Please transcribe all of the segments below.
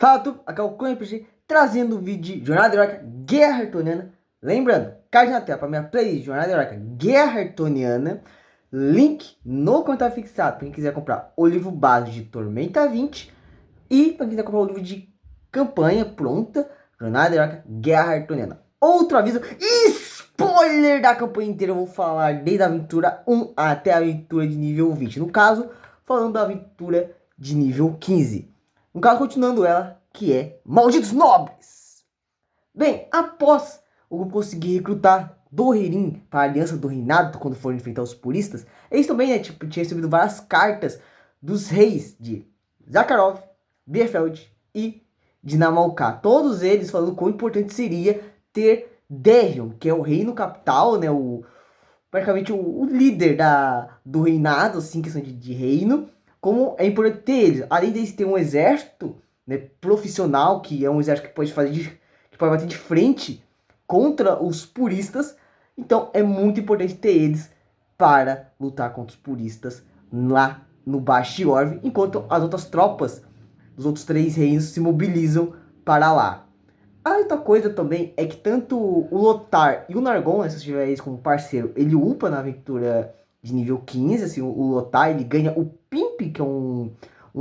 Fala tu, aqui é o Cunha RPG, trazendo um vídeo de Jornada Heróica Guerra Artoniana. Lembrando, card na tela para minha playlist Jornada Heróica Guerra Artoniana. Link no comentário fixado para quem quiser comprar o livro base de Tormenta 20. E para quem quiser comprar o livro de campanha pronta, Jornada Heróica Guerra Artoniana. Outro aviso, spoiler da campanha inteira. Eu vou falar desde a aventura 1 até a aventura de nível 20. No caso, falando da aventura de nível 15. No caso, continuando ela, que é Malditos Nobres. Bem, após o grupo conseguir recrutar Dohaerin para a Aliança do Reinado, quando foram enfrentar os puristas, eles também, né, tinham recebido várias cartas dos reis de Zakharov, Biefeld e Dinamalcar. Todos eles falando quão importante seria ter Derion, que é o reino capital, né, praticamente o líder do reinado, assim, questão de reino. Como é importante ter eles, além deles ter um exército, né, profissional, que é um exército que pode bater de frente contra os puristas. Então é muito importante ter eles para lutar contra os puristas lá no Baixo de Orv, enquanto as outras tropas dos outros três reinos se mobilizam para lá. A outra coisa também é que tanto o Lothar e o Nargon, né, se você tiver eles como parceiro, ele upa na aventura de nível 15, assim, o Lothar, ele ganha o Pimp, que é um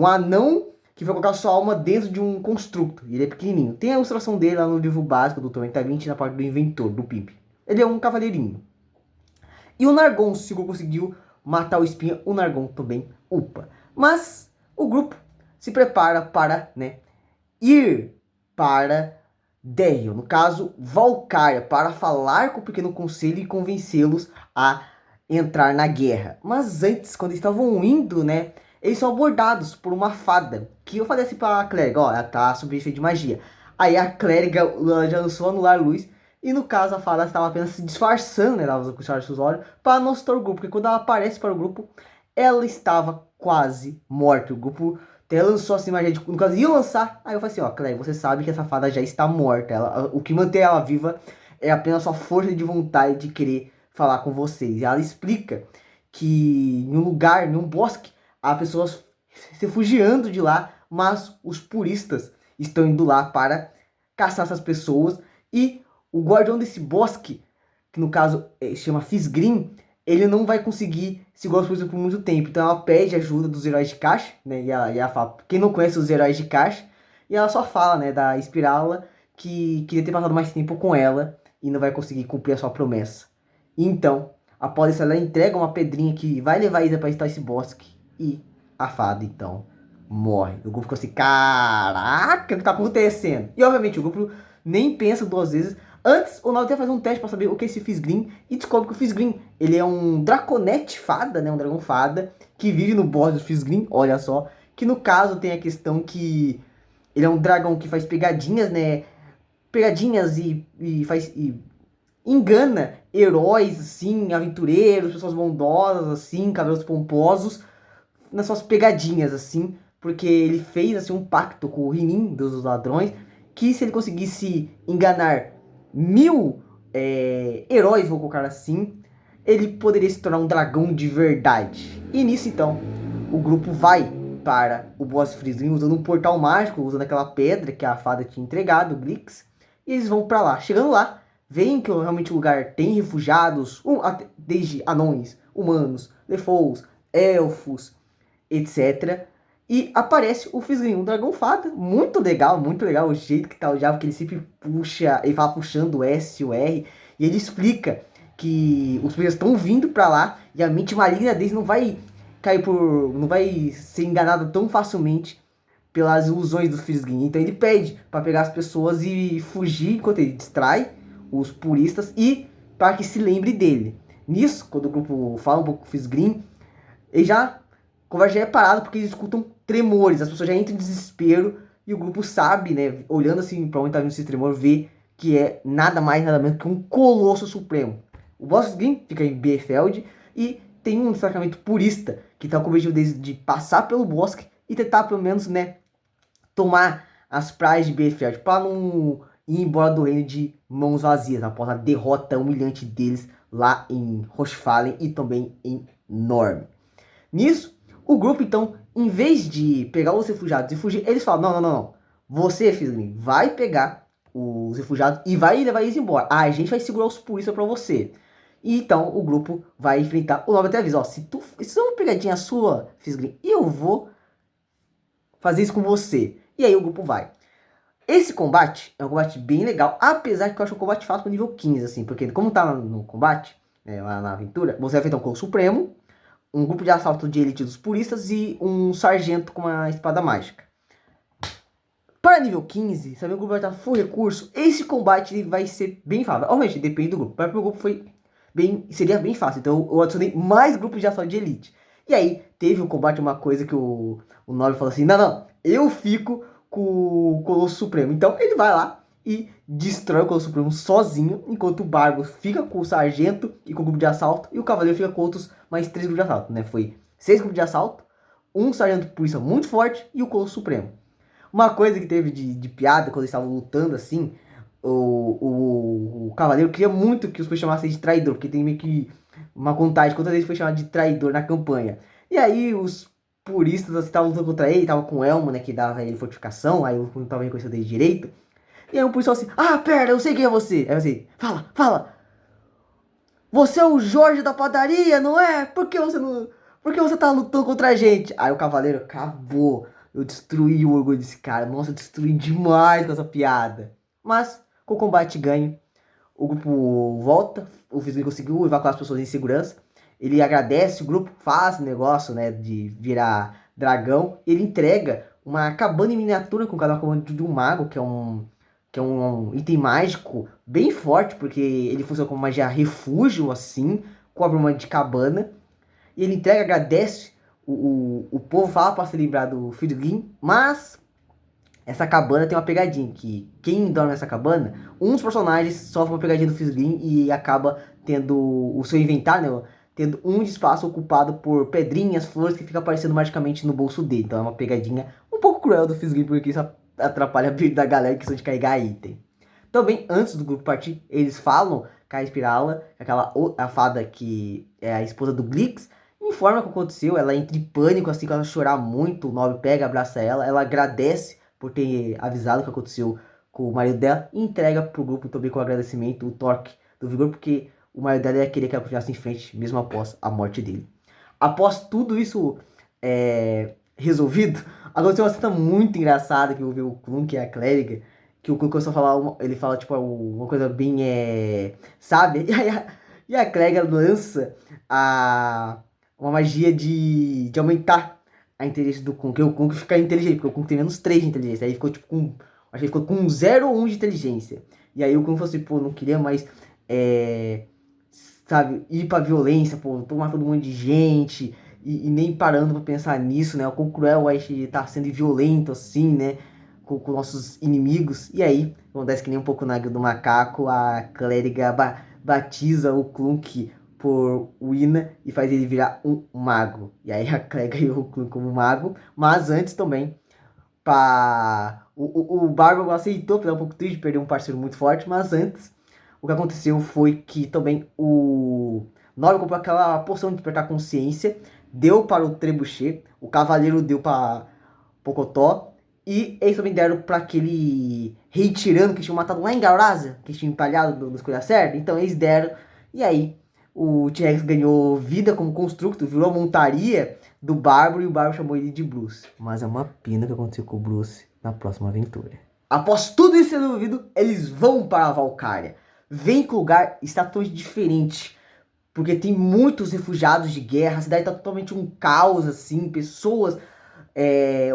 anão que vai colocar sua alma dentro de um construto. Ele é pequenininho. Tem a ilustração dele lá no livro básico do Tormenta 20, na parte do inventor, do Pimp. Ele é um cavaleirinho. E o Nargon, se o conseguiu matar o espinha, o Nargon também upa. Mas o grupo se prepara para, né, ir para Derion, no caso Valkyria, para falar com o Pequeno Conselho e convencê-los a entrar na guerra. Mas antes, quando estavam indo, né, eles são abordados por uma fada, que eu falei assim pra clériga, ó, ela tá sob efeito de magia. Aí a clériga já lançou anular luz, e no caso a fada estava apenas se disfarçando, né, ela usa com os olhos, para não assustar o grupo, porque quando ela aparece para o grupo, ela estava quase morta. O grupo até lançou assim magia, no caso ia lançar, aí eu falei assim, ó, clériga, você sabe que essa fada já está morta, o que mantém ela viva é apenas sua força de vontade de querer falar com vocês. E ela explica que em um lugar, em um bosque, há pessoas se refugiando de lá, mas os puristas estão indo lá para caçar essas pessoas. E o guardião desse bosque, que no caso se chama Fisgrim, ele não vai conseguir segurar os puristas por muito tempo. Então ela pede ajuda dos heróis de Cash, né? E ela fala, quem não conhece os heróis de Cash, e ela só fala, né, da Espirala, que queria ter passado mais tempo com ela e não vai conseguir cumprir a sua promessa. Então, após isso, ela entrega uma pedrinha que vai levar a Isa para estar esse bosque. E a fada, então, morre. O grupo ficou assim, caraca, o que tá acontecendo? E, obviamente, o grupo nem pensa duas vezes. Antes, o Nau até faz um teste para saber o que é esse Fisgrim. E descobre que o Fisgrim, ele é um Draconete fada, né? Um dragão fada, que vive no bosque do Fisgrim, olha só. Que, no caso, tem a questão que ele é um dragão que faz pegadinhas, né? Pegadinhas e engana heróis, assim, aventureiros, pessoas bondosas, assim, cabelos pomposos, nas suas pegadinhas, assim, porque ele fez, assim, um pacto com o Rinin dos ladrões, que se ele conseguisse enganar 1000 heróis, vou colocar assim, ele poderia se tornar um dragão de verdade. E nisso, então, o grupo vai para o boss Frizzling usando um portal mágico, usando aquela pedra que a fada tinha entregado, o Glix, e eles vão para lá. Chegando lá, veem que realmente o lugar tem refugiados, desde anões, humanos, lefous, elfos, etc. E aparece o Fisgrim, um dragão fada, muito legal o jeito que tá o diabo, que ele sempre puxa, ele fala puxando o S e o R, e ele explica que os players estão vindo pra lá, e a mente maligna deles não vai não vai ser enganada tão facilmente pelas ilusões do Fisgrim. Então ele pede para pegar as pessoas e fugir enquanto ele distrai os puristas e para que se lembre dele. Nisso, quando o grupo fala um pouco com o Fisgrim, ele já conversa já é parado porque eles escutam tremores, as pessoas já entram em desespero e o grupo sabe, né, olhando assim para onde tá vindo esse tremor, vê que é nada mais nada menos que um colosso supremo. O boss Fisgrim fica em Biefeld e tem um destacamento purista que tá com o objetivo de passar pelo bosque e tentar pelo menos, né, tomar as praias de Biefeld para não ir embora do reino de mãos vazias, após a derrota humilhante deles lá em Rochefalen e também em Norm. Nisso, o grupo então, em vez de pegar os refugiados e fugir, eles falam, não, você, Fisgrim, vai pegar os refugiados e vai levar eles embora. A gente vai segurar os polícia pra você. E então o grupo vai enfrentar. O Nobre até avisa, ó, se é uma pegadinha sua, Fisgrim, eu vou fazer isso com você. E aí o grupo vai. Esse combate é um combate bem legal, apesar que eu acho um combate fácil pro nível 15, assim, porque como tá no combate, lá na aventura, você vai enfrentar um Colo Supremo, um grupo de assalto de elite dos puristas e um sargento com uma espada mágica. Para nível 15, sabe, o grupo vai estar full recurso, esse combate vai ser bem fácil. Obviamente, depende do grupo. Para o meu grupo seria bem fácil, então eu adicionei mais grupos de assalto de elite. E aí, teve um combate, uma coisa que o Nobre falou assim, não, eu fico com o Colosso Supremo. Então ele vai lá e destrói o Colosso Supremo sozinho, enquanto o Barbo fica com o Sargento e com o grupo de assalto, e o Cavaleiro fica com outros mais 3 grupos de assalto, né? Foi 6 grupos de assalto, um Sargento Polícia muito forte e o Colosso Supremo. Uma coisa que teve de piada quando eles estavam lutando assim, o Cavaleiro queria muito que os polícias chamassem de traidor, porque tem meio que uma contagem quantas vezes foi chamado de traidor na campanha. E aí os puristas assim, estavam lutando contra ele, tava com o elmo, né, que dava ele fortificação, aí eu não tava reconhecendo ele direito. E aí o policial assim, pera, eu sei quem é você. Aí você, fala. Você é o Jorge da padaria, não é? Por que você tá lutando contra a gente? Aí o Cavaleiro, acabou. Eu destruí o orgulho desse cara. Nossa, eu destruí demais com essa piada. Mas, com o combate ganho, o grupo volta. O Fisgrim conseguiu evacuar as pessoas em segurança. Ele agradece o grupo, faz negócio, né, de virar dragão. Ele entrega uma cabana em miniatura com cada cabana de um mago, que é um item mágico bem forte, porque ele funciona como magia refúgio, assim, cobre uma de cabana. E ele entrega, agradece, o povo fala para se livrar do Fisgrim, mas essa cabana tem uma pegadinha, que quem dorme nessa cabana, um dos personagens sofre uma pegadinha do Fisgrim e acaba tendo o seu inventário, né, tendo um espaço ocupado por pedrinhas, flores que fica aparecendo magicamente no bolso dele. Então é uma pegadinha um pouco cruel do Fisgrim, porque isso atrapalha a vida da galera que questão de carregar item. Também, antes do grupo partir, eles falam com a Espirala, a fada que é a esposa do Glix, informa o que aconteceu, ela entra em pânico, assim, que ela chorar muito, o Nobre pega, abraça ela agradece por ter avisado o que aconteceu com o marido dela, e entrega pro grupo também com agradecimento o toque do Vigor, porque o marido dela ia querer que ela continuasse em frente, mesmo após a morte dele. Após tudo isso resolvido, aconteceu uma cena muito engraçada que eu vi o Clunk e a Clériga, que o Clunk começou a falar, ele fala tipo uma coisa bem, sabe? E a Clériga lança uma magia de aumentar a inteligência do Clunk, porque o Clunk fica inteligente, porque o Clunk tem menos 3 de inteligência, aí ficou tipo com, acho que ficou com 0 ou 1 de inteligência. E aí o Clunk falou assim, pô, não queria mais, sabe, ir pra violência, pô, tô matando um monte de gente, e nem parando pra pensar nisso, né, o quão cruel a gente tá sendo violento, assim, né, com nossos inimigos. E aí, acontece que nem um pouco na Guilda do Macaco, a clériga batiza o Clunk por Wina e faz ele virar um mago. E aí a clériga ganhou o Clunk como mago, mas antes também, o Bárbaro aceitou, porque é um pouco triste, perder um parceiro muito forte, mas antes, o que aconteceu foi que também o Nobre comprou aquela poção de despertar consciência, deu para o Trebuchet, o Cavaleiro deu para Pocotó, e eles também deram para aquele rei tirano que tinha matado lá em Gaurazia, que tinha empalhado no Escolha Certa. Então eles deram, e aí o T-Rex ganhou vida como construto, virou a montaria do Bárbaro, e o Bárbaro chamou ele de Bruce. Mas é uma pena que aconteceu com o Bruce na próxima aventura. Após tudo isso ser resolvido, eles vão para a Valcária. Vem que o lugar está totalmente diferente, porque tem muitos refugiados de guerra, a cidade está totalmente um caos, assim, pessoas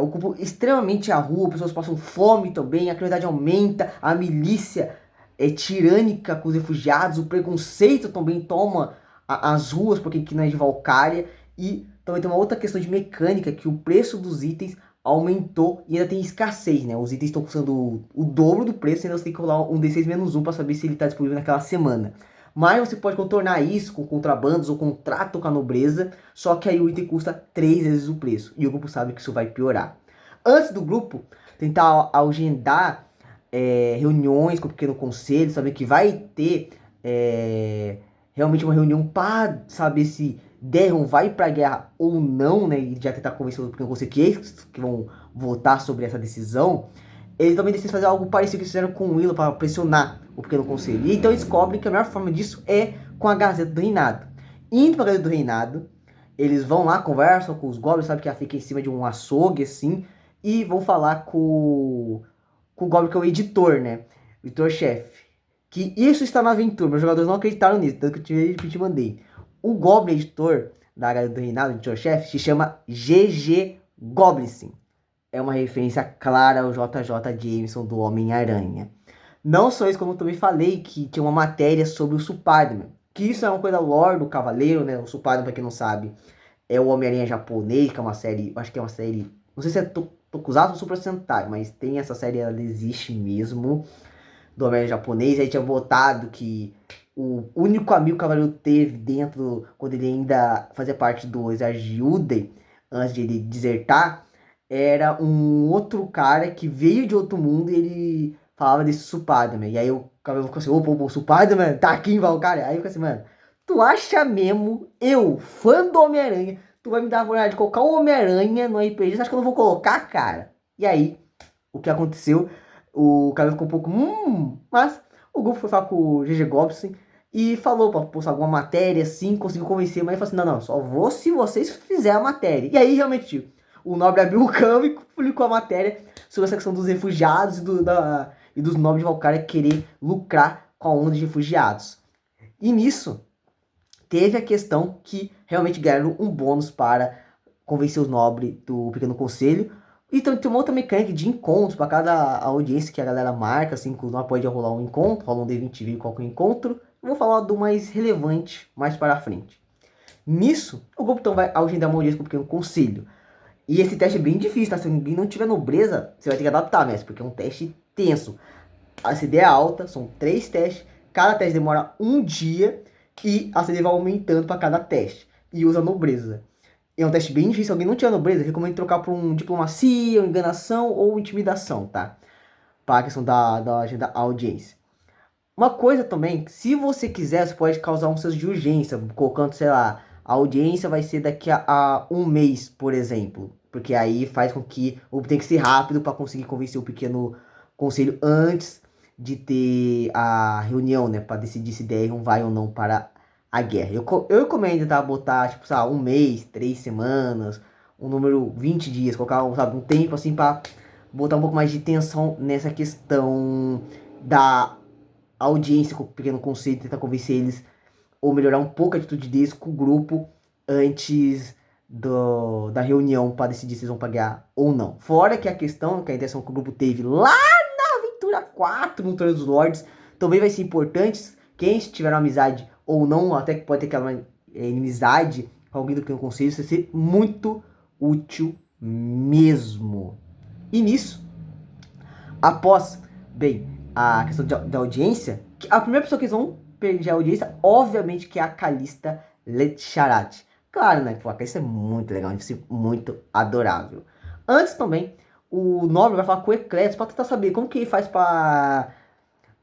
ocupam extremamente a rua, pessoas passam fome também, a criminalidade aumenta, a milícia é tirânica com os refugiados, o preconceito também toma as ruas porque aqui não é de Valcária, e também tem uma outra questão de mecânica, que o preço dos itens aumentou e ainda tem escassez, né? Os itens estão custando o dobro do preço, e ainda você tem que rolar um D6-1 para saber se ele está disponível naquela semana. Mas você pode contornar isso com contrabandos ou contrato com a nobreza, só que aí o item custa 3 vezes o preço. E o grupo sabe que isso vai piorar. Antes do grupo tentar agendar reuniões com o pequeno conselho, saber que vai ter realmente uma reunião para saber se Derron vai para a guerra ou não, né? E já tentar convencer o pequeno conselho que eles que vão votar sobre essa decisão. eles também decidem fazer algo parecido que eles fizeram com o Willow para pressionar o Pequeno Conselho. E então eles descobrem que a melhor forma disso é com a Gazeta do Reinado. Indo para a Gazeta do Reinado, eles vão lá, conversam com os goblins, sabe que ela fica em cima de um açougue assim, e vão falar com o goblin que é o editor, né? O editor-chefe. Que isso está na aventura, meus jogadores não acreditaram nisso, tanto que eu tirei e te mandei. O goblin editor da Gazeta do Reinado, o editor-chefe, se chama GG Goblinson. É uma referência clara ao JJ Jameson do Homem-Aranha. Não só isso, como eu também falei, que tinha uma matéria sobre o Spider-Man. Que isso é uma coisa lore do Cavaleiro, né? O Spider-Man, pra quem não sabe, é o Homem-Aranha japonês, que é uma série, acho que é uma série, não sei se é Tokusatsu ou Super Sentai, mas tem essa série, ela existe mesmo, do Homem-Aranha japonês. Aí tinha botado que o único amigo que o Cavaleiro teve dentro, quando ele ainda fazia parte do exército de Uden, antes de ele desertar, era um outro cara que veio de outro mundo e ele falava desse Spider-Man. E aí o cabelo ficou assim, opa, o Spider-Man tá aqui em Valkyria. Aí eu fico assim, mano, tu acha mesmo, eu, fã do Homem-Aranha, tu vai me dar a vontade de colocar o Homem-Aranha no RPG? Você acha que eu não vou colocar, cara? E aí, o que aconteceu? O cabelo ficou um pouco, mas o grupo foi falar com o GG Gobson e falou pra postar alguma matéria, assim, conseguiu convencer, mas ele falou assim, não, só vou se vocês fizerem a matéria. E aí, realmente, o nobre abriu o campo e publicou a matéria sobre essa questão dos refugiados e dos nobres de Valkyria querer lucrar com a onda de refugiados. E nisso, teve a questão que realmente ganharam um bônus para convencer os nobres do Pequeno Conselho. Então tem uma outra mecânica de encontros para cada audiência que a galera marca, assim, que o nobres pode rolar um encontro, rola um D20 e qual que é o encontro. Eu vou falar do mais relevante mais para frente. Nisso, o grupo então vai agendar uma audiência com o Pequeno Conselho. E esse teste é bem difícil, tá? Se ninguém não tiver nobreza, você vai ter que adaptar, mestre, porque é um teste tenso. A CD é alta, são 3 testes, cada teste demora 1 dia e a CD vai aumentando para cada teste. E usa nobreza. É um teste bem difícil, se alguém não tiver nobreza, recomendo trocar por um diplomacia, enganação ou intimidação, tá? Para a questão da agenda audiência. Uma coisa também, se você quiser, você pode causar um senso de urgência, colocando, sei lá, a audiência vai ser daqui a 1 mês, por exemplo. Porque aí faz com que o tem que ser rápido para conseguir convencer o Pequeno Conselho antes de ter a reunião, né? Para decidir se Darion vai ou não para a guerra. Eu recomendo, tá? Botar, tipo, sabe, 1 mês, 3 semanas, um número 20 dias, colocar, sabe, um tempo assim para botar um pouco mais de tensão nessa questão da audiência com o Pequeno Conselho, tentar convencer eles ou melhorar um pouco a atitude deles com o grupo antes da reunião para decidir se eles vão pagar ou não. Fora que a questão, que a intenção que o grupo teve lá na Aventura 4, no Torneio dos Lords, também vai ser importante. Quem tiver uma amizade ou não, até que pode ter aquela inimizade com alguém do Pequeno Conselho, isso vai ser muito útil mesmo. E nisso, após, bem, a questão da audiência, a primeira pessoa que eles vão perder a audiência, obviamente, que é a Calista Lecharad. Claro, né? Pô, a Calista é muito legal, muito adorável. Antes também, o Nobre vai falar com o Eclesias para tentar saber como que ele faz para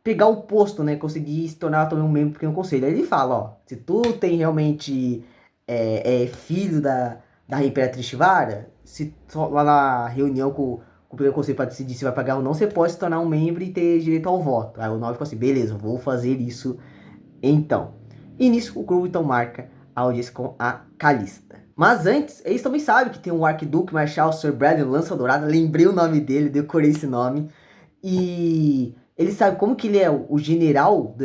pegar o posto, né? Conseguir se tornar também um membro do Pequeno Conselho. Aí ele fala, ó, se tu tem realmente filho da Imperatriz Shivara, se lá na reunião com o Pequeno Conselho para decidir se vai pagar ou não, você pode se tornar um membro e ter direito ao voto. Aí o Nobre ficou assim, beleza, vou fazer isso então. E nisso o grupo então marca a audiência com a Calista. Mas antes, eles também sabem que tem um Arquiduque Marshal Sir Bradley Lança Dourada, lembrei o nome dele, decorei esse nome. E eles sabem como que ele é o general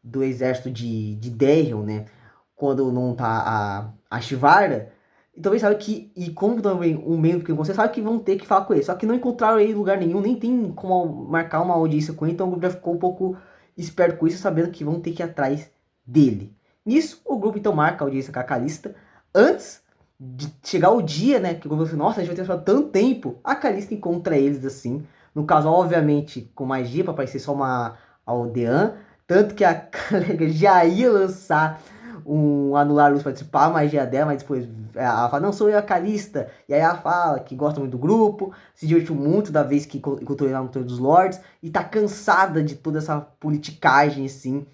do exército de Darion, né? Quando não tá a Shivara. Então eles sabem que, e como também um membro que você sabe que vão ter que falar com ele. Só que não encontraram ele em lugar nenhum, nem tem como marcar uma audiência com ele. Então o grupo já ficou um pouco esperto com isso, sabendo que vão ter que ir atrás dele. Nisso, o grupo então marca a audiência com a Calista. Antes de chegar o dia, né? Que o grupo falou, nossa, a gente vai ter esperado tanto tempo. A Calista encontra eles assim. No caso, obviamente, com magia, para parecer só uma aldeã. Tanto que a colega já ia lançar um anular luz para participar a magia dela, mas depois ela fala, não, sou eu a Calista. E aí ela fala que gosta muito do grupo, se divertiu muito da vez que encontrou ele lá no Torneio dos Lords, e tá cansada de toda essa politicagem, assim,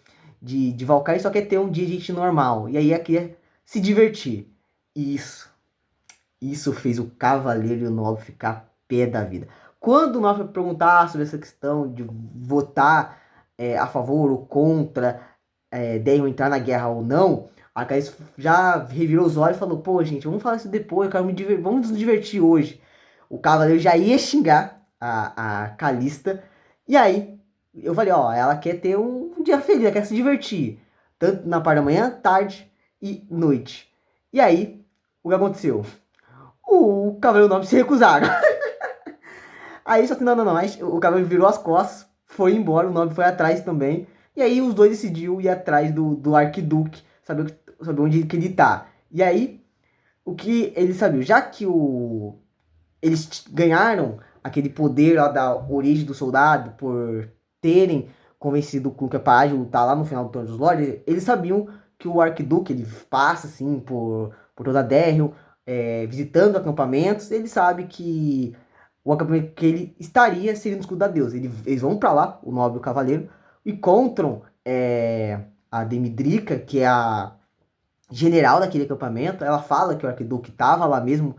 de Valkyrie, só quer ter um dia de gente normal. E aí ela quer se divertir. Isso fez o Cavaleiro e o Nobre ficar pé da vida. Quando nós foi perguntar sobre essa questão de votar a favor ou contra Daemon entrar na guerra ou não, a Khaleesi já revirou os olhos e falou, pô, gente, vamos falar isso depois, eu quero vamos nos divertir hoje. O cavaleiro já ia xingar a Calista, e aí eu falei, ó, ela quer ter um dia feliz, ela quer se divertir, tanto na parte da manhã, tarde e noite. E aí, o que aconteceu? O cavaleiro nobre se recusaram. Aí só que não. Aí, o cavaleiro virou as costas, foi embora, o nobre foi atrás também. E aí os dois decidiram ir atrás do arquiduque, saber onde que ele tá. E aí, o que eles sabiam? Já que eles ganharam aquele poder lá da origem do soldado por terem convencido o Clube para lutar lá no final do Torneio dos Lords, eles sabiam que o arquiduque ele passa assim por toda a Derry, visitando acampamentos. Ele sabe que o acampamento que ele estaria seria no escudo da deusa. Eles vão para lá, o nobre e o cavaleiro, encontram a Demidrica, que é a general daquele acampamento. Ela fala que o arquiduque estava lá mesmo,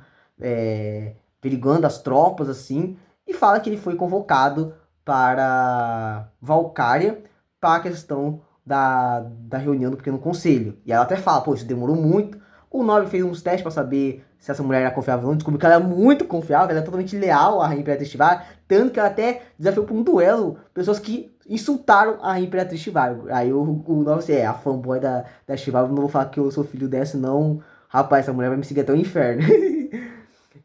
perigando as tropas, assim, e fala que ele foi convocado para Valcária para a questão da reunião do Pequeno Conselho. E ela até fala, pô, isso demorou muito. O nobre fez uns testes para saber se essa mulher era confiável ou não, descobriu que ela é muito confiável, ela é totalmente leal à Rainha Imperatriz Tivar, tanto que ela até desafiou para um duelo pessoas que insultaram a Rainha Imperatriz Tivar. Aí o nobre, a fanboy da Tivar, não vou falar que eu sou filho dessa, não. Rapaz, essa mulher vai me seguir até o inferno.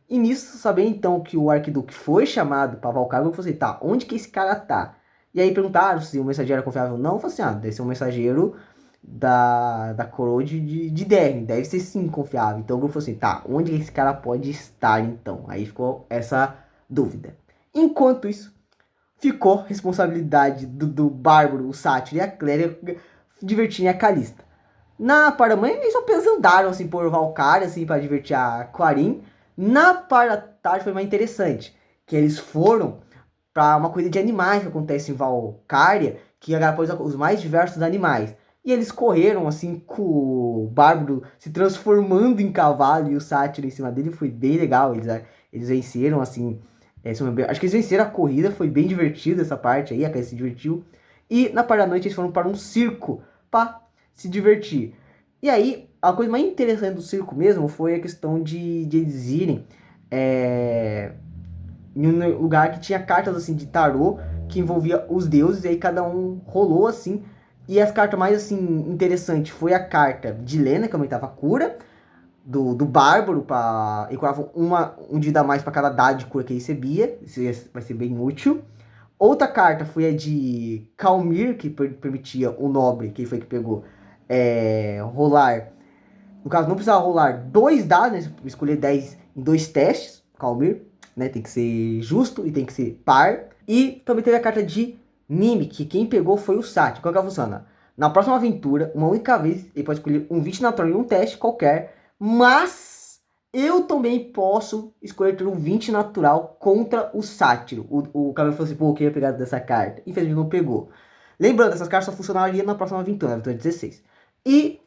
E nisso, sabendo então que o arquiduque foi chamado para Valcária, eu falei assim, tá, onde que esse cara tá? E aí perguntaram se o mensageiro era confiável ou não. Eu falei assim, deve ser um mensageiro da coroa de Derry, deve ser sim confiável. Então o grupo falou assim, tá, onde esse cara pode estar então? Aí ficou essa dúvida. Enquanto isso, ficou responsabilidade do Bárbaro, o Sátiro e a Cléria divertirem a Calista. Na parte da manhã, eles apenas andaram assim por Valcária, assim, para divertir a Quarin. Na parte da tarde foi mais interessante, que eles foram para uma coisa de animais que acontece em Valcária, que pode usar os mais diversos animais. E eles correram assim com o Bárbaro se transformando em cavalo e o Sátiro em cima dele. Foi bem legal. Eles venceram assim. Acho que eles venceram a corrida. Foi bem divertido essa parte aí. A Kai se divertiu. E na parte da noite eles foram para um circo para se divertir. E aí, a coisa mais interessante do circo mesmo foi a questão de eles irem em um lugar que tinha cartas assim de tarô que envolvia os deuses, e aí cada um rolou assim. E as cartas mais assim interessantes foi a carta de Lena, que aumentava a cura, do Bárbaro, e curava um de vida a mais para cada dado de cura que ele recebia. Isso vai ser bem útil. Outra carta foi a de Calmir, que permitia o nobre, que foi que pegou, rolar. No caso, não precisava rolar 2 dados, né? Escolher 10 em 2 testes, Calmir, né? Tem que ser justo e tem que ser par. E também teve a carta de Mimic, que quem pegou foi o Sati. Qual que funciona? Na próxima aventura, uma única vez, ele pode escolher um 20 natural em um teste qualquer, mas eu também posso escolher ter um 20 natural contra o Sátiro. O Cavaleiro falou assim, pô, eu queria pegar dessa carta. Infelizmente não pegou. Lembrando, essas cartas só funcionariam na próxima aventura, na aventura 16. E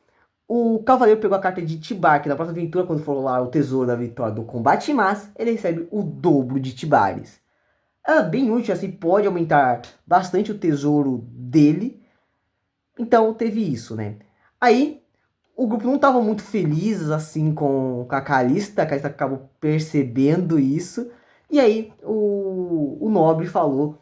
o Cavaleiro pegou a carta de Tibar, que na próxima aventura, quando for lá o tesouro da vitória do combate em massa, ele recebe o dobro de Tibares. É bem útil, assim, pode aumentar bastante o tesouro dele. Então teve isso, né? Aí o grupo não estava muito feliz assim com a Calista acabou percebendo isso. E aí o nobre falou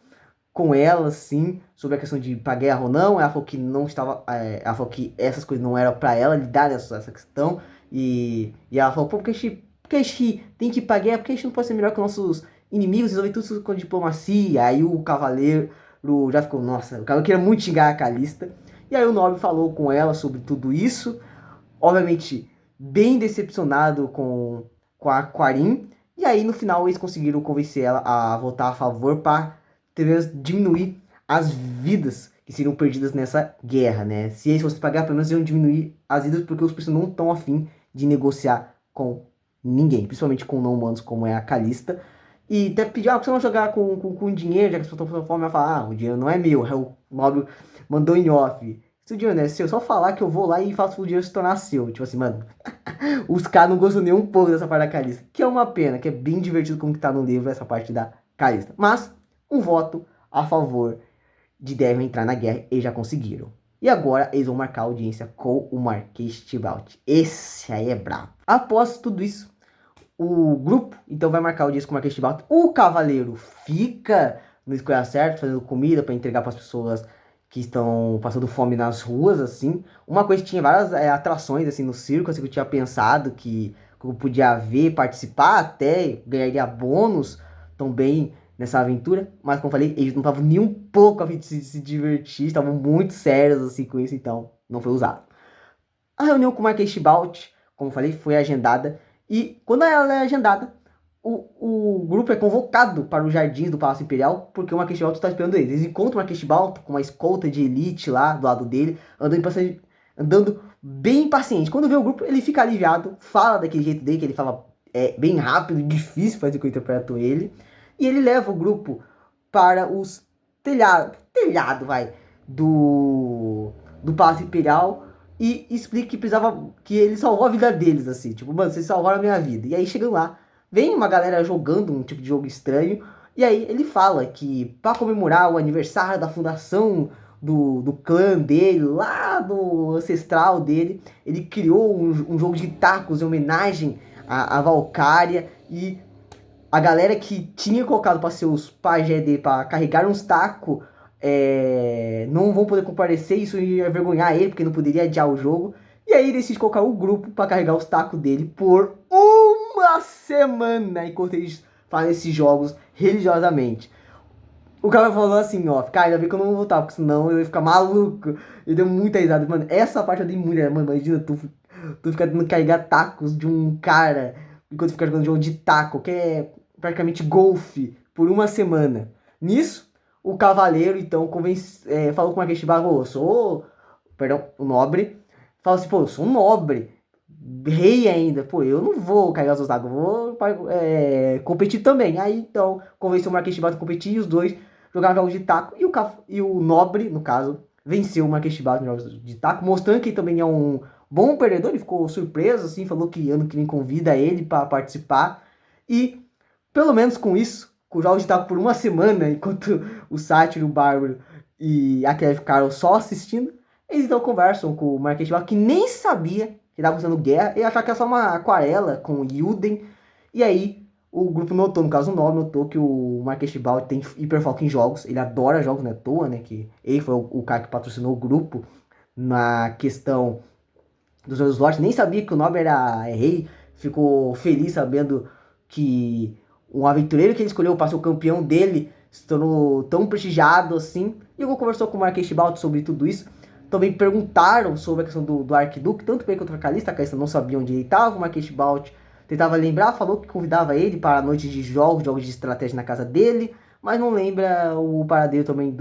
com ela, assim, sobre a questão de ir pra guerra ou não. Ela falou que não estava. Ela falou que essas coisas não eram pra ela lidar essa questão. E ela falou, pô, porque a gente tem que ir pra guerra? Porque a gente não pode ser melhor que nossos inimigos, resolver tudo isso com diplomacia. Aí o cavaleiro já ficou, nossa, o cara queria muito xingar a Calista. E aí o nobre falou com ela sobre tudo isso. Obviamente, bem decepcionado com a Quarin. E aí no final eles conseguiram convencer ela a votar a favor para diminuir as vidas que seriam perdidas nessa guerra, né? Se eles fossem pagar, pelo menos iam diminuir as vidas, porque os personagens não estão afim de negociar com ninguém, principalmente com não-humanos, como é a Calista. E até pediu, você não jogar com dinheiro, já que as pessoas estão com fome, ela fala, o dinheiro não é meu, é o Mauro mandou em off. Se o dinheiro não é seu, só falar que eu vou lá e faço o dinheiro se tornar seu. Tipo assim, mano, os caras não gostam nem um pouco dessa parte da Calista, que é uma pena, que é bem divertido como que tá no livro essa parte da Calista. Mas um voto a favor de Devon entrar na guerra, eles já conseguiram. E agora eles vão marcar audiência com o Marquês Tibalt. Esse aí é brabo. Após tudo isso, o grupo então vai marcar audiência com o Marquês Tibalt. O cavaleiro fica no escolha certo, fazendo comida para entregar para as pessoas que estão passando fome nas ruas, assim. Uma coisa que tinha várias atrações, assim, no circo, assim, que eu tinha pensado que eu podia ver, participar até, ganharia bônus também nessa aventura. Mas, como eu falei, eles não estavam nem um pouco a fim de se divertir, estavam muito sérios, assim, com isso, então não foi usado. A reunião com o Marquês Tibalt, como eu falei, foi agendada. E quando ela é agendada, o grupo é convocado para os jardins do Palácio Imperial, porque o Marquês de Balto está esperando eles. Eles encontram o Marquês de Balto com uma escolta de elite lá do lado dele, andando bem impaciente. Quando vê o grupo, ele fica aliviado, fala daquele jeito dele, que ele fala bem rápido, difícil fazer com que eu interpreto ele. E ele leva o grupo para os telhado vai, do Palácio Imperial e explica que precisava, que ele salvou a vida deles, assim. Tipo, mano, vocês salvaram a minha vida. E aí chegam lá, vem uma galera jogando um tipo de jogo estranho. E aí ele fala que para comemorar o aniversário da fundação do clã dele, lá do ancestral dele, ele criou um jogo de tacos em homenagem à Valkyria. E a galera que tinha colocado para ser os pajé dele para carregar uns tacos não vão poder comparecer. Isso ia envergonhar ele, porque não poderia adiar o jogo. E aí ele decide colocar o grupo para carregar os tacos dele por uma semana, enquanto eles fazem esses jogos religiosamente. O cara falou assim, ó, cara, ainda bem que eu não vou voltar, porque senão eu ia ficar maluco. Ele deu muita risada, mano. Essa parte eu dei muito, mano. Imagina tu ficar tendo que carregar tacos de um cara enquanto fica jogando jogo de taco, que é praticamente golfe, por uma semana. Nisso, o cavaleiro, então, falou com a Keshiba, eu sou, perdão, o nobre, fala assim, pô, eu sou um nobre, rei ainda, pô, eu não vou carregar os tacos, eu vou competir também. Aí, então, convenceu o Marquês de Bato a competir e os dois jogaram jogos de taco, e o nobre, no caso, venceu o Marquês de Bato nos jogos de taco, mostrando que ele também é um bom perdedor. Ele ficou surpreso, assim, falou que ano que vem convida ele para participar. E, pelo menos com isso, com os jogos de taco por uma semana, enquanto o Sátiro, o Bárbaro e a Kelly ficaram só assistindo, eles então conversam com o Marquês de Bato, que nem sabia que estava fazendo guerra, e achava que era só uma aquarela com Yuden. E aí, o grupo notou, no caso o nome, notou que o Marquês de Balde tem hiperfoco em jogos. Ele adora jogos, não é à toa, né? Que ele foi o cara que patrocinou o grupo na questão dos seus lotes. Nem sabia que o Nobre era rei. Ficou feliz sabendo que um aventureiro que ele escolheu para ser o campeão dele se tornou tão prestigiado assim. E o conversou com o Marquês de Balde sobre tudo isso. Também perguntaram sobre a questão do Arquiduque, tanto bem quanto a Calista. A Calista não sabia onde ele estava. O Marquês de Balde tentava lembrar, falou que convidava ele para noites de jogos de estratégia na casa dele, mas não lembra o paradeiro também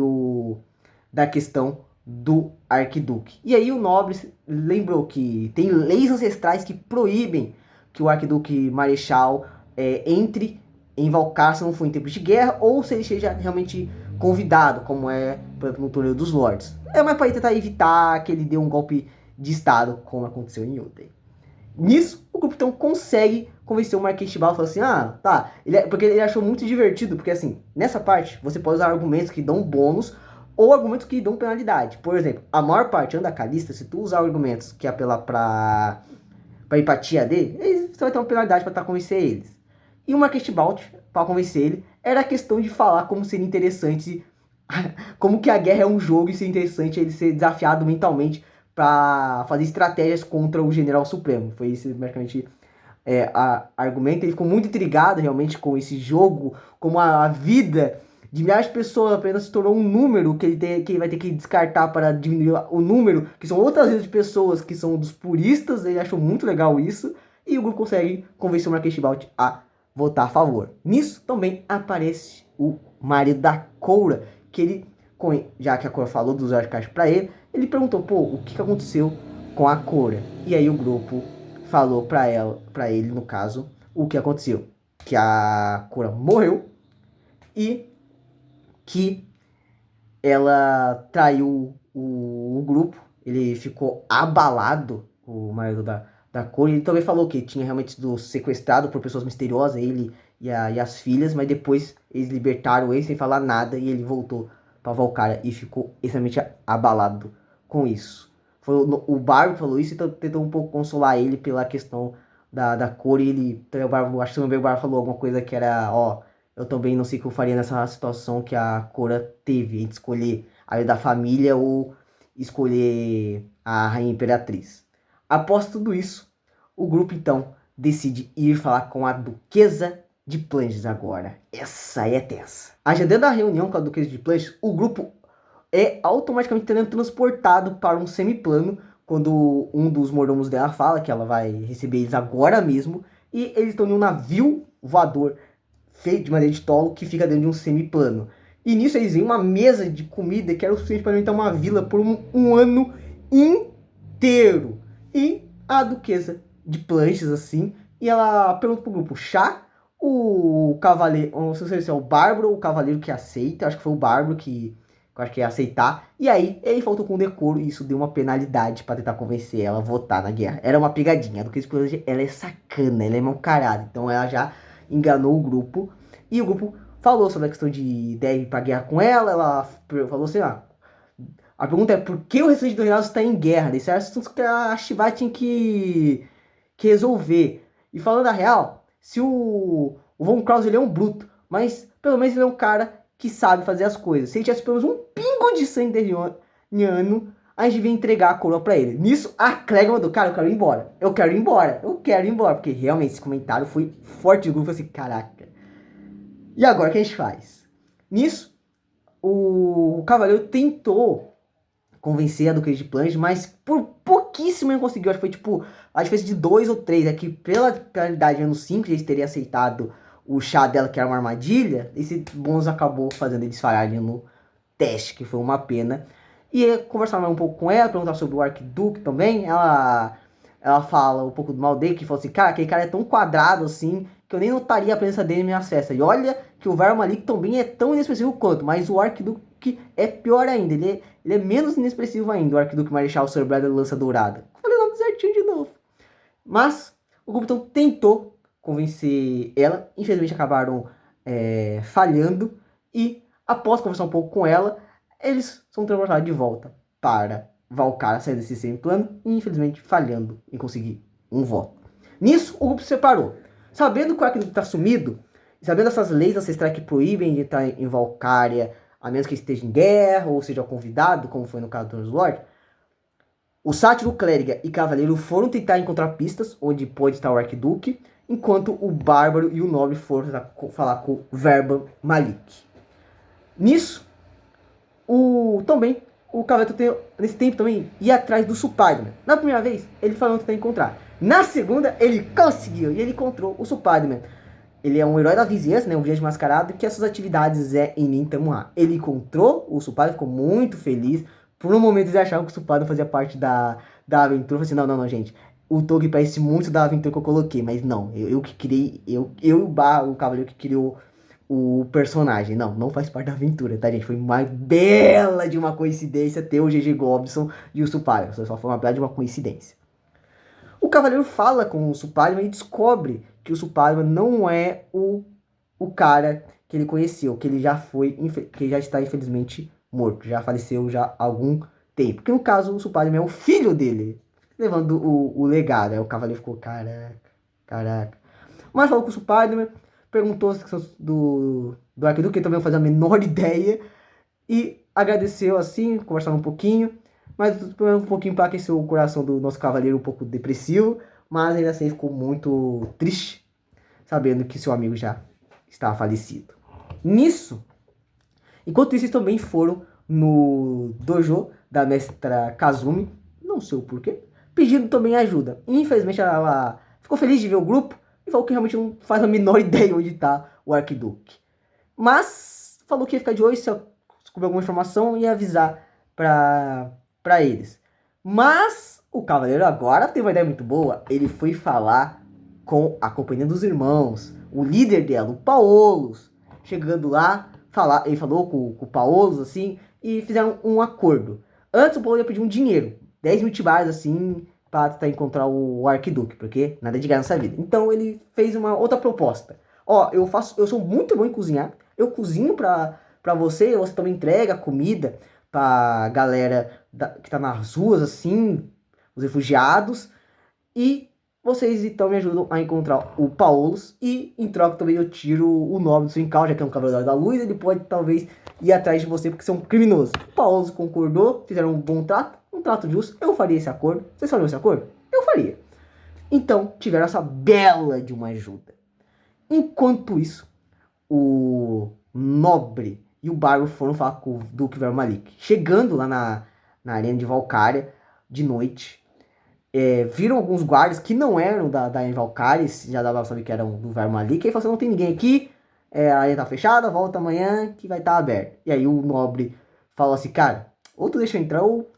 da questão do Arquiduque. E aí o nobre lembrou que tem leis ancestrais que proíbem que o Arquiduque Marechal entre em Valcar se não for em tempos de guerra ou se ele seja realmente convidado, como é, por exemplo, no Torneio dos Lords. É mais para tentar evitar que ele dê um golpe de estado, como aconteceu em Yuden. Nisso, o grupo então consegue convencer o Marquês de Baldo, falou assim, tá, porque ele achou muito divertido, porque assim, nessa parte, você pode usar argumentos que dão bônus, ou argumentos que dão penalidade. Por exemplo, a maior parte da Calista, se tu usar argumentos que apelar pra empatia dele, você vai ter uma penalidade pra convencer eles. E o Marquês de Baldo, pra convencer ele, era a questão de falar como seria interessante, como que a guerra é um jogo e seria interessante ele ser desafiado mentalmente para fazer estratégias contra o General Supremo. Foi esse basicamente argumento. Ele ficou muito intrigado realmente com esse jogo, como a vida de milhares de pessoas apenas se tornou um número que ele vai ter que descartar para diminuir o número, que são outras vezes de pessoas que são dos puristas. Ele achou muito legal isso, e o grupo consegue convencer o Marquês de Balde a votar a favor. Nisso também aparece o marido da Coura, que ele, já que a Coura falou dos arcados para ele perguntou, pô, o que aconteceu com a Coura? E aí o grupo falou para ele, no caso, o que aconteceu. Que a Coura morreu e que ela traiu o grupo. Ele ficou abalado, o marido da Coura. Ele também falou que tinha realmente sido sequestrado por pessoas misteriosas. Ele e as filhas, mas depois eles libertaram ele sem falar nada e ele voltou pra Valkyria e ficou extremamente abalado com isso. Foi o Barbo falou isso e tentou um pouco consolar ele pela questão da cor e ele, o Barbo, acho que também o Barbo falou alguma coisa que era, ó, eu também não sei o que eu faria nessa situação que a Cora teve, de escolher a área da família ou escolher a Rainha Imperatriz. Após tudo isso, o grupo então decide ir falar com a Duquesa de Planches agora. Essa aí é tensa. Agendando a reunião com a Duquesa de Planches, o grupo é automaticamente transportado para um semiplano quando um dos mordomos dela fala que ela vai receber eles agora mesmo e eles estão em um navio voador feito de madeira de tolo que fica dentro de um semiplano. E nisso eles veem uma mesa de comida que era o suficiente para alimentar uma vila por um ano inteiro. E a Duquesa de Planches, assim, e ela pergunta pro grupo, chá? O cavaleiro, não sei se é o Bárbaro ou o cavaleiro que aceita, acho que foi o Bárbaro que eu acho que ia aceitar. E aí, ele faltou com decoro e isso deu uma penalidade pra tentar convencer ela a votar na guerra. Era uma pegadinha. A Duquesa de Planches, ela é sacana, ela é mau caráter. Então ela já enganou o grupo. E o grupo falou sobre a questão de deve ir pra guerra com ela. Ela falou assim, ah, a pergunta é por que o restante do reinado está em guerra? Isso é assunto que a Shivá tinha que resolver. E falando a real, se o Von Kraus ele é um bruto, mas pelo menos ele é um cara que sabe fazer as coisas. Se ele tivesse pelo menos um pingo de sangue derriano, a gente devia entregar a coroa pra ele. Nisso, a Clegg mandou, cara, eu quero ir embora. Eu quero ir embora. Eu quero ir embora. Porque realmente esse comentário foi forte do grupo. Eu falei assim, caraca. E agora o que a gente faz? Nisso, o cavaleiro tentou convencer a Duquesa de Planches, mas por pouquíssimo ele conseguiu. Acho que foi tipo a diferença de 2 ou 3. É que pela penalidade menos 5, eles teriam aceitado o chá dela, que era uma armadilha. Esse bônus acabou fazendo eles falharem no teste, que foi uma pena. E conversar mais um pouco com ela, perguntar sobre o Arquiduque também. Ela fala um pouco do mal dele, que falou assim, cara, aquele cara é tão quadrado assim, que eu nem notaria a presença dele em minhas festas. E olha que o Var Malik também é tão inexpressivo quanto, mas o Arquiduque é pior ainda, ele é menos inexpressivo ainda, o Arquiduque Marechal Sir Bradley Lança Dourada. Falei o nome certinho de novo. Mas o grupo então tentou convencer ela, infelizmente acabaram falhando, e após conversar um pouco com ela, eles são transportados de volta para Valkyria, sair desse semi-plano, e infelizmente falhando em conseguir um voto. Nisso, o grupo se separou. Sabendo que o Arquiduque está sumido, e sabendo essas leis ancestrais que proíbem de estar em Valkyria, a menos que esteja em guerra, ou seja convidado, como foi no caso do Lord, o Sátiro, Clériga e Cavaleiro foram tentar encontrar pistas onde pode estar o Arquiduque, enquanto o Bárbaro e o Nobre foram falar com o Verba Malik. Nisso, também o Cavaleiro nesse tempo também ia atrás do Spider-Man. Na primeira vez, ele falou que tentar encontrar. Na segunda, ele conseguiu e ele encontrou o Spider-Man. Ele é um herói da vizinhança, né, um viajante mascarado, que as suas atividades é em Nintamuá. Ele encontrou o Spider-Man, ficou muito feliz. Por um momento eles achavam que o Spider-Man fazia parte da aventura. Eu falei assim, não, gente. O Tog parece muito da aventura que eu coloquei, mas não. Eu que criei, eu e o Cavaleiro que criou o personagem. Não faz parte da aventura, tá, gente? Foi uma bela de uma coincidência ter o GG Gobson e o Spider-Man. Só foi uma bela de uma coincidência. O Cavaleiro fala com o Spider-Man e descobre que o Spider-Man não é o cara que ele conheceu, que ele já foi, que já está infelizmente morto, já faleceu já há algum tempo. Que no caso o Spider-Man é o filho dele, levando o legado. Aí o Cavaleiro ficou, caraca. Mas falou com o Spider-Man, perguntou se do Arquiduque, que ele também não fazia a menor ideia, e agradeceu assim, conversaram um pouquinho. Mas um pouquinho para aquecer o coração do nosso cavaleiro um pouco depressivo. Mas ainda assim ficou muito triste, sabendo que seu amigo já estava falecido. Nisso, enquanto isso, eles também foram no dojo da mestra Kazumi, não sei o porquê, pedindo também ajuda. Infelizmente ela ficou feliz de ver o grupo e falou que realmente não faz a menor ideia onde está o Arquiduque. Mas falou que ia ficar de olho se descobrir alguma informação e avisar para eles. Mas o cavaleiro agora teve uma ideia muito boa. Ele foi falar com a companhia dos irmãos, o líder dela, o Paolos. Chegando lá, ele falou com o Paolos assim e fizeram um acordo. Antes o Paolo ia pedir um dinheiro, 10 mil tibares assim, para tentar encontrar o Arquiduque, porque nada de graça nessa vida. Então ele fez uma outra proposta. ó, eu sou muito bom em cozinhar, eu cozinho pra você também entrega comida pra galera que tá nas ruas, assim, os refugiados, e vocês então me ajudam a encontrar o Paulus, e em troca também eu tiro o nome do Swincal, já que é um Cavaleiro da Luz, ele pode talvez ir atrás de você porque você é um criminoso. O Paulus concordou, fizeram um bom trato, um trato justo, eu faria esse acordo. Vocês fariam esse acordo? Eu faria. Então, tiveram essa bela de uma ajuda. Enquanto isso, o Nobre e o Barbo foram falar com o Duque Vermalik. Chegando lá na arena de Valkyria, de noite, viram alguns guardas que não eram da arena de Valkyria, já dava pra saber que eram do Vermalik, e aí falaram assim, não tem ninguém aqui, a arena tá fechada, volta amanhã que vai estar aberta. E aí o Nobre falou assim, cara, ou tu deixa eu entrar ou...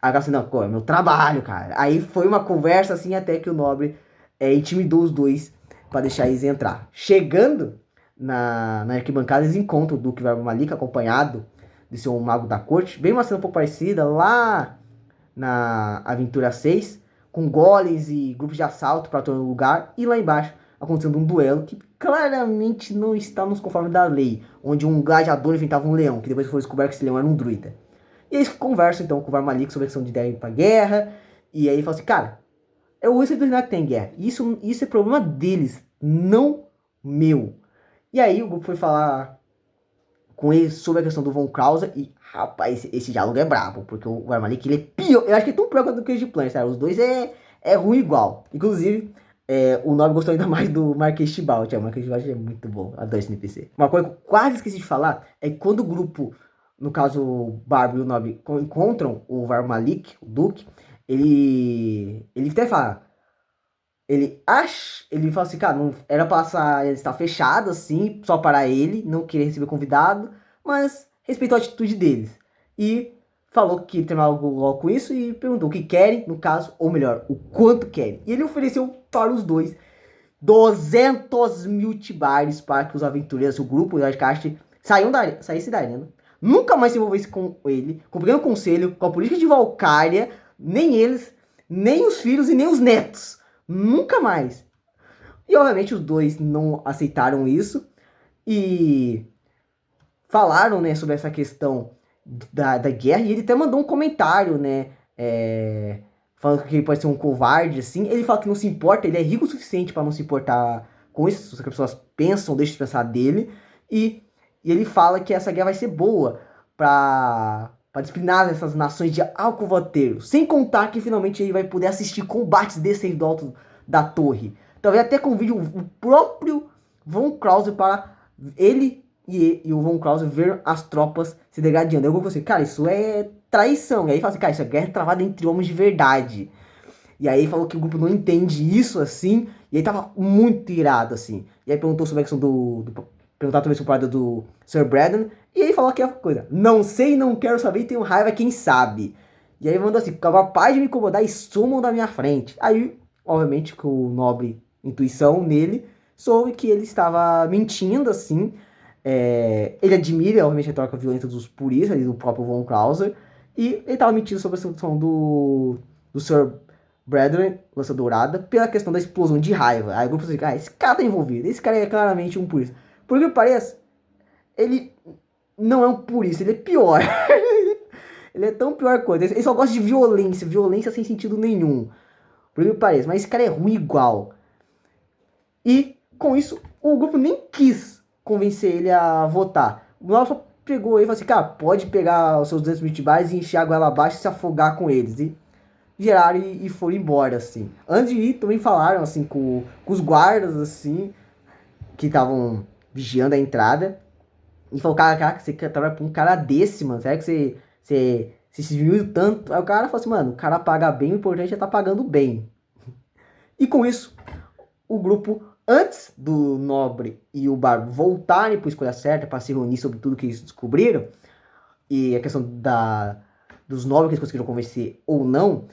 Aí ela assim, não, pô, é meu trabalho, cara. Aí foi uma conversa assim até que o Nobre intimidou os dois pra deixar eles entrar. Chegando na arquibancada, eles encontram o Duque Vermalik acompanhado de seu mago da corte. Bem uma cena um pouco parecida lá na Aventura 6, com golems e grupos de assalto para todo lugar. E lá embaixo acontecendo um duelo que claramente não está nos conformes da lei, onde um gladiador enfrentava um leão, que depois foi descoberto que esse leão era um druida. E eles conversam então com o Vermalik sobre a questão de ideia pra guerra. E aí ele fala assim, cara, é o Wizard que tem guerra. Isso é problema deles, não meu. E aí o grupo foi falar com eles sobre a questão do Von Krause. E, rapaz, esse diálogo é brabo. Porque o Vermalik, ele é pior. Eu acho que é tão pior quanto o Cage Plant, sabe? Os dois é ruim igual. Inclusive, o Nobre gostou ainda mais do Marquês Tibalt. O Marquês Tibalt é muito bom. Adoro esse NPC. Uma coisa que eu quase esqueci de falar é que quando o grupo... No caso, o Barbo e o Nobre encontram o Vermalik, o Duque, ele até fala, ele fala assim, cara, não era pra ele estar fechado assim, só para ele, não querer receber convidado, mas respeitou a atitude deles. E falou que terminar algo logo com isso e perguntou o que querem, no caso, ou melhor, o quanto querem. E ele ofereceu para os dois 200 mil tibares para que os aventureiros, o grupo de Cast, saísse da arena. Nunca mais se envolvesse com ele, com o pequeno conselho, com a política de Valkyria, nem eles, nem os filhos e nem os netos. Nunca mais. E obviamente os dois não aceitaram isso e falaram, né, sobre essa questão da guerra. E ele até mandou um comentário, né, falando que ele pode ser um covarde, assim. Ele fala que não se importa, ele é rico o suficiente para não se importar com isso, se as pessoas pensam, deixam de pensar dele. E ele fala que essa guerra vai ser boa para disciplinar essas nações de alcovateiros. Sem contar que finalmente ele vai poder assistir combates descendo do alto da torre. Talvez até convide o próprio Von Krause para ele e o Von Krause ver as tropas se degradando. Eu vou assim, cara, isso é traição. E aí ele fala assim, cara, isso é guerra travada entre homens de verdade. E aí ele falou que o grupo não entende isso assim. E aí tava muito irado assim. E aí perguntou sobre a questão perguntar também sobre o parada do Sir Braddon. E aí falou aquela coisa, não sei, não quero saber e tenho raiva, quem sabe. E aí mandou assim, capaz de me incomodar e sumam da minha frente. Aí, obviamente, com o Nobre intuição nele, soube que ele estava mentindo, assim. Ele admira, obviamente, a troca violenta dos puristas, do próprio Von Krause. E ele estava mentindo sobre a situação do Sir Braddon, Lança Dourada, pela questão da explosão de raiva. Aí o grupo falou assim, esse cara tá envolvido, esse cara é claramente um purista. Por que parece, ele não é um purista, ele é pior. Ele é tão pior quanto. Ele só gosta de violência, violência sem sentido nenhum. Por que pareça, mas esse cara é ruim igual. E com isso, o grupo nem quis convencer ele a votar. O Nobre só pegou ele e falou assim, cara, pode pegar os seus 200 mitibares e enfiar a goela abaixo e se afogar com eles. E geraram e foram embora, assim. Antes de ir, também falaram, assim, com os guardas, assim, que estavam vigiando a entrada. E falou, cara, você trabalha pra um cara desse, mano. Será que você se viu tanto? Aí o cara falou assim, mano, o cara paga bem, o importante é estar pagando bem. E com isso, o grupo, antes do Nobre e o Barbo voltarem para a escolha certa, para se reunir sobre tudo que eles descobriram, e a questão dos nobres que eles conseguiram convencer ou não,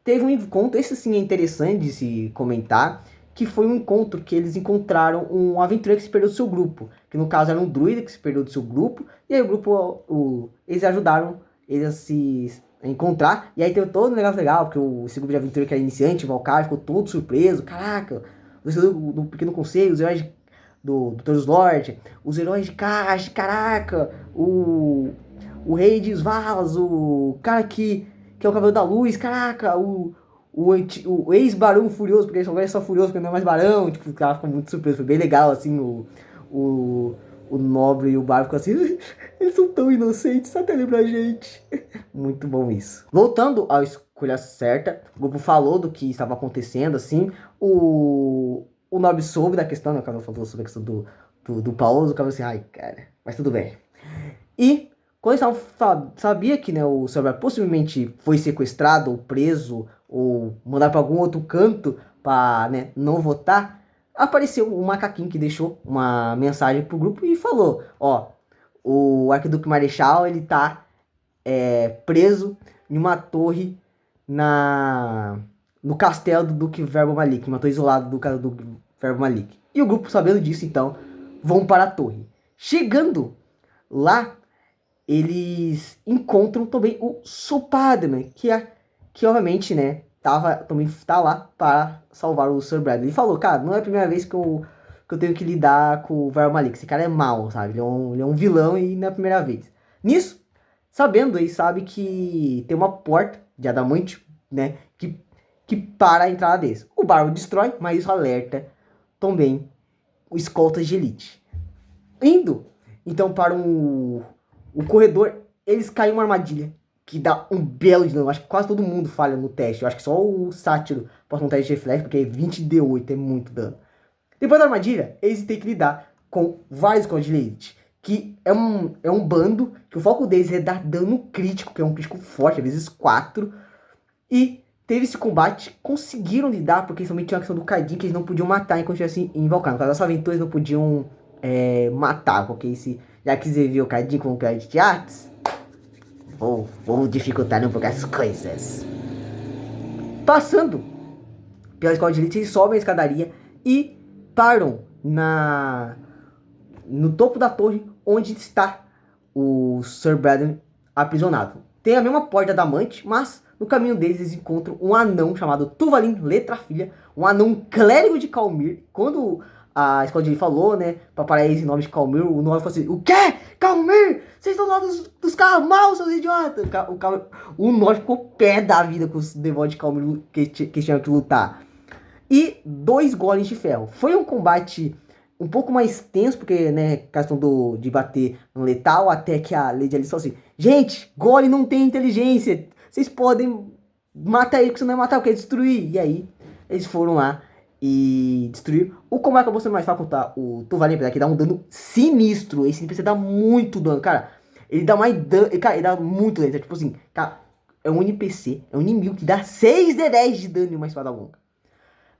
teve um encontro, esse sim é interessante de se comentar, que foi um encontro que eles encontraram um aventureiro que se perdeu do seu grupo, que no caso era um druida que se perdeu do seu grupo, e aí o grupo, eles ajudaram eles a se encontrar, e aí teve todo um negócio legal, porque esse grupo de aventureiro que era iniciante, o Valkyrie, ficou todo surpreso, caraca, os heróis do Pequeno Conselho, os heróis do Todos Lorde, os heróis de Kash, caraca, o Rei de Svaz, o cara que é o Cavaleiro da Luz, caraca, o ex-Barão Furioso, porque ele agora é só Furioso, porque não é mais Barão, tipo, o cara ficou muito surpreso, foi bem legal, assim, o, o Nobre e o Barão ficam assim, eles são tão inocentes, só até lembra a gente. Muito bom isso. Voltando à escolha certa, o grupo falou do que estava acontecendo, assim, o Nobre soube da questão, né, o cara falou sobre a questão do Paulo, o cara falou assim, ai, cara, mas tudo bem. E quando eles sabia que, né, o Sr. possivelmente foi sequestrado ou preso ou mandado para algum outro canto para, né, não votar, apareceu um macaquinho que deixou uma mensagem pro grupo e falou, ó, o Arquiduque Marechal, ele tá preso em uma torre no castelo do Duque Verbo Malik, uma torre isolada do Duque Verbo Malik. E o grupo, sabendo disso, então, vão para a torre. Chegando lá, eles encontram também o Spider-Man, que obviamente, né, também tá lá para salvar o Sir Bradley. Ele falou, cara, não é a primeira vez que eu tenho que lidar com o Verbo Malik. Esse cara é mau, sabe? Ele é um vilão e não é a primeira vez. Nisso, sabendo, ele sabe que tem uma porta de adamante, né, que para a entrada deles. O Barbo destrói, mas isso alerta também o escolta de elite. Indo, então, para o corredor, eles caem em uma armadilha que dá um belo de dano. Acho que quase todo mundo falha no teste. Eu acho que só o Sátiro passa um teste de reflexo, porque 20 de 8 é muito dano. Depois da armadilha, eles têm que lidar com vários Escolta de elite, que é um bando, que o foco deles é dar dano crítico, que é um crítico forte, às vezes 4. E teve esse combate, conseguiram lidar, porque somente tinha a questão do Cardinho, que eles não podiam matar enquanto estivessem invocados. No caso da sua aventura, eles não podiam matar, porque já que você viu o Cardinho com o crédito de artes, vou dificultar um pouco as coisas. Passando pela escola de elite, eles sobem a escadaria e param no topo da torre, onde está o Sir Bradley aprisionado. Tem a mesma porta da amante, mas no caminho deles eles encontram um anão chamado Tuvalin Letra Filha, um anão clérigo de Calmir. Quando a escola de ele falou, né, pra parar esse nome de Calmir, o nome falou assim, o quê? Calmir? Vocês estão lá dos carros maus, seus idiotas! O Norte ficou pé da vida com os devotos de Calmir que tinham que lutar. E 2 golems de ferro. Foi um combate um pouco mais tenso, porque, né, questão de bater no letal, até que a Lady Alice falou assim, gente, golem não tem inteligência, vocês podem matar ele, porque você não vai matar, eu quero destruir. E aí, eles foram lá e destruir. O combate acabou sendo mais fácil contra o Tuvalin, que dá um dano sinistro. Esse NPC dá muito dano, cara. Ele dá mais dano, cara, ele dá muito dano. Então, tipo assim, cara, é um NPC, é um inimigo que dá 6 de 10 de dano em uma espada longa.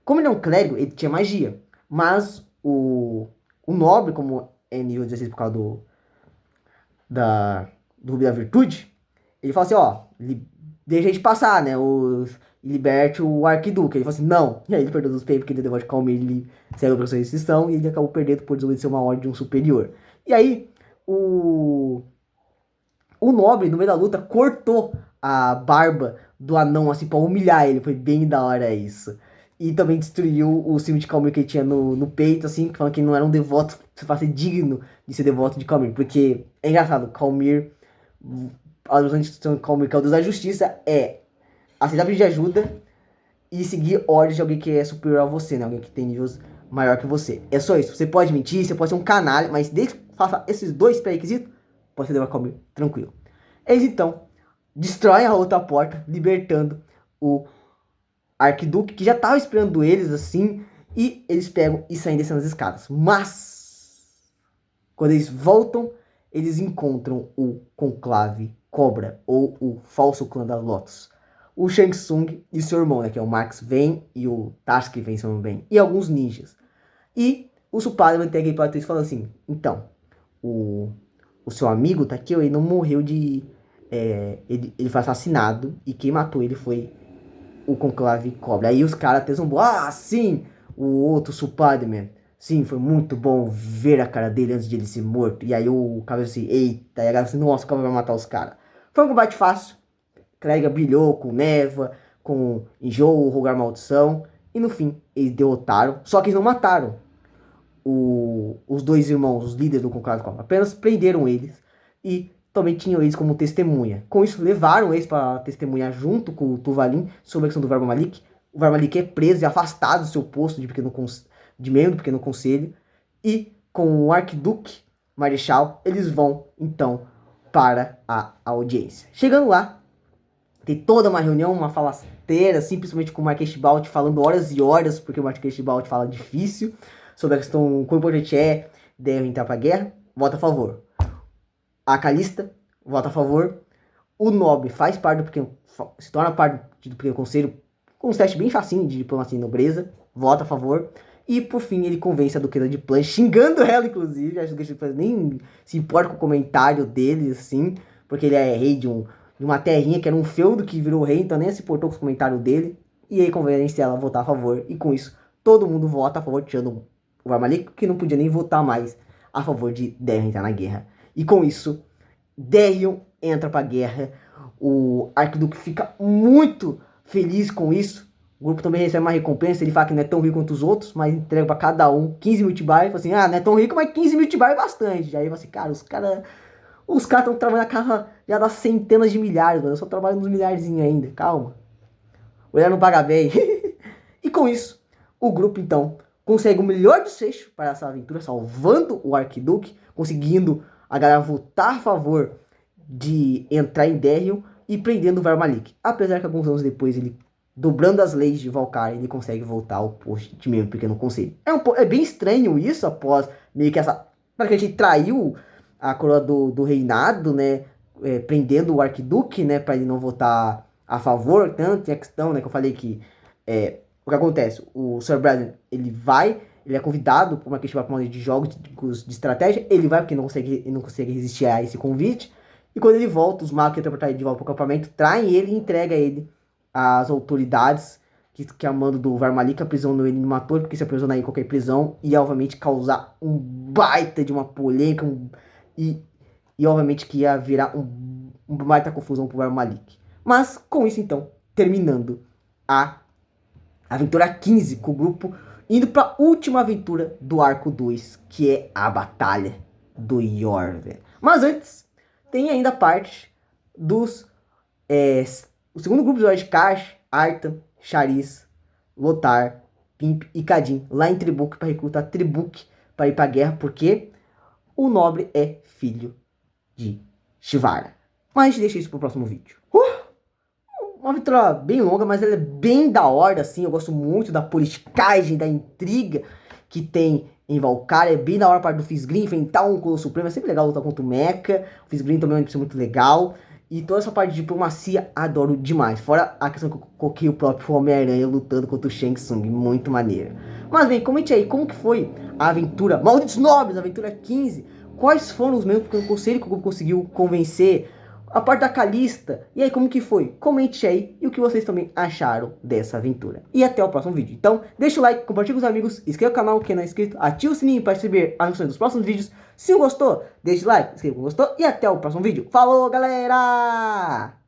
Como ele é um clérigo, ele tinha magia. Mas o nobre, como é nível 16 por causa do Rubi da Virtude, ele fala assim, ó, deixa a gente passar, né, liberte o Arquiduque. Ele fala assim, não. E aí ele perdeu os peitos, porque ele deu de calma, ele saiu pra sua restrição, e ele acabou perdendo por desobedecer uma ordem de um superior. E aí, o nobre, no meio da luta, cortou a barba do anão, assim, pra humilhar ele. Foi bem da hora isso. E também destruiu o símbolo de Calmir que ele tinha no peito, assim, falando que ele não era um devoto, pra ser digno de ser devoto de Calmir. Porque é engraçado, Calmir, a ilusão de Calmir, que é o Deus da Justiça, é aceitar pedir ajuda e seguir ordens de alguém que é superior a você, né? Alguém que tem níveis maior que você. É só isso. Você pode mentir, você pode ser um canalha, mas desde que faça esses 2 pré-requisitos, pode ser devoto de Calmir, tranquilo. Eles então destroem a outra porta, libertando o Arquiduque, que já tava esperando eles assim, e eles pegam e saem descendo as escadas. Mas, quando eles voltam, eles encontram o Conclave Cobra, ou o falso clã da Lotus. O Shang Tsung e seu irmão, né, que é o Max Vayne e o Tasuke Vayne, se não me engano, e alguns ninjas. E o Spider-Man tem aqui para e fala assim, então, o seu amigo tá aqui, ele não morreu de... ele foi assassinado, e quem matou ele foi o Conclave Cobra. Aí os caras até zombou. Ah, sim, o outro Spider-Man. Sim, foi muito bom ver a cara dele antes de ele ser morto. E aí o cara assim, eita, e a galera assim, nossa, o cara vai matar os caras. Foi um combate fácil. Clériga brilhou com Neva, com Enjoo, Rogar Maldição. E no fim, eles derrotaram, só que eles não mataram os dois irmãos, os líderes do Conclave Cósmico. Apenas prenderam eles e também tinham eles como testemunha. Com isso, levaram eles para testemunhar junto com o Tuvalim sobre a questão do Varma Malik. O Varma Malik é preso e afastado do seu posto de membro do Pequeno Conselho. E com o Arquiduque Marechal, eles vão, então, para a audiência. Chegando lá, tem toda uma reunião, uma falasteira, simplesmente com o Marquês de Balti falando horas e horas, porque o Marquês de Balti fala difícil, sobre a questão, quão importante deve entrar para a guerra, vota a favor. A Calista vota a favor. O Nobre faz parte do pequeno, se torna parte do Pequeno Conselho, com um teste bem facinho de diplomacia e nobreza, vota a favor. E por fim ele convence a Duquesa de Planche, xingando ela inclusive, acho que a Duquesa de Planche nem se importa com o comentário dele, assim, porque ele é rei de uma terrinha que era um feudo que virou rei, então nem se importou com os comentários dele. E aí convence ela a votar a favor, e com isso todo mundo vota a favor, tirando o Varma Malik, que não podia nem votar mais a favor de Derion entrar na guerra. E com isso, Derion entra pra guerra, o Arquiduque fica muito feliz com isso. O grupo também recebe uma recompensa, ele fala que não é tão rico quanto os outros, mas entrega pra cada um 15 mil tibai. Fala assim, não é tão rico, mas 15 mil tibai é bastante. Aí fala assim, cara, os caras estão trabalhando na casa já das centenas de milhares, mano. Eu só trabalho nos milharzinhos ainda, calma. O Olhar não paga bem. E com isso, o grupo então consegue o melhor desfecho para essa aventura, salvando o Arquiduque, conseguindo a galera votar a favor de entrar em Derion e prendendo o Varma Malik. Apesar que alguns anos depois, ele, dobrando as leis de Valkyrie, ele consegue voltar ao posto de membro do Pequeno Conselho. É bem estranho isso, após meio que essa... Para que a gente traiu a coroa do reinado, né? Prendendo o Arquiduque, né? Para ele não votar a favor. Tanto tem a questão, né? Que eu falei que... o que acontece? O Sir Brandon, ele é convidado por uma questão de jogos de estratégia, ele vai porque ele não consegue resistir a esse convite, e quando ele volta, os magos que transportam ele de volta para o acampamento traem ele e entregam ele às autoridades que a mando do Varma Malik aprisionam ele numa torre, porque se aprisionar em qualquer prisão ia obviamente causar um baita de uma polêmica e obviamente que ia virar uma baita confusão pro Varma Malik. Mas com isso então, terminando a aventura 15, com o grupo indo para a última aventura do arco 2, que é a Batalha do Yorven. Mas antes, tem ainda a parte dos... o segundo grupo de Lordcast, Artan, Charis, Lothar, Pimp e Kadin, lá em Tribuk, para recrutar Tribuk para ir para a guerra, porque o nobre é filho de Shivara. Mas a gente deixa isso para o próximo vídeo. Uma aventura bem longa, mas ela é bem da hora, assim. Eu gosto muito da politicagem, da intriga que tem em Valkyrie. É bem da hora a parte do Fisgrim, enfrentar um Colosso Supremo. É sempre legal lutar contra o Mecha. O Fisgrim também é um NPC muito legal. E toda essa parte de diplomacia, adoro demais. Fora a questão que eu coloquei o próprio Homem-Aranha lutando contra o Shang Tsung. Muito maneiro. Mas bem, comente aí, como que foi a aventura Malditos Nobres, a aventura 15? Quais foram os membros do conselho que o grupo conseguiu convencer? A parte da Calista. E aí, como que foi? Comente aí e o que vocês também acharam dessa aventura. E até o próximo vídeo. Então, deixa o like, compartilha com os amigos, inscreva no canal quem não é inscrito, ativa o sininho para receber as notificações dos próximos vídeos. Se não gostou, deixa o like, inscreva se gostou e até o próximo vídeo. Falou, galera!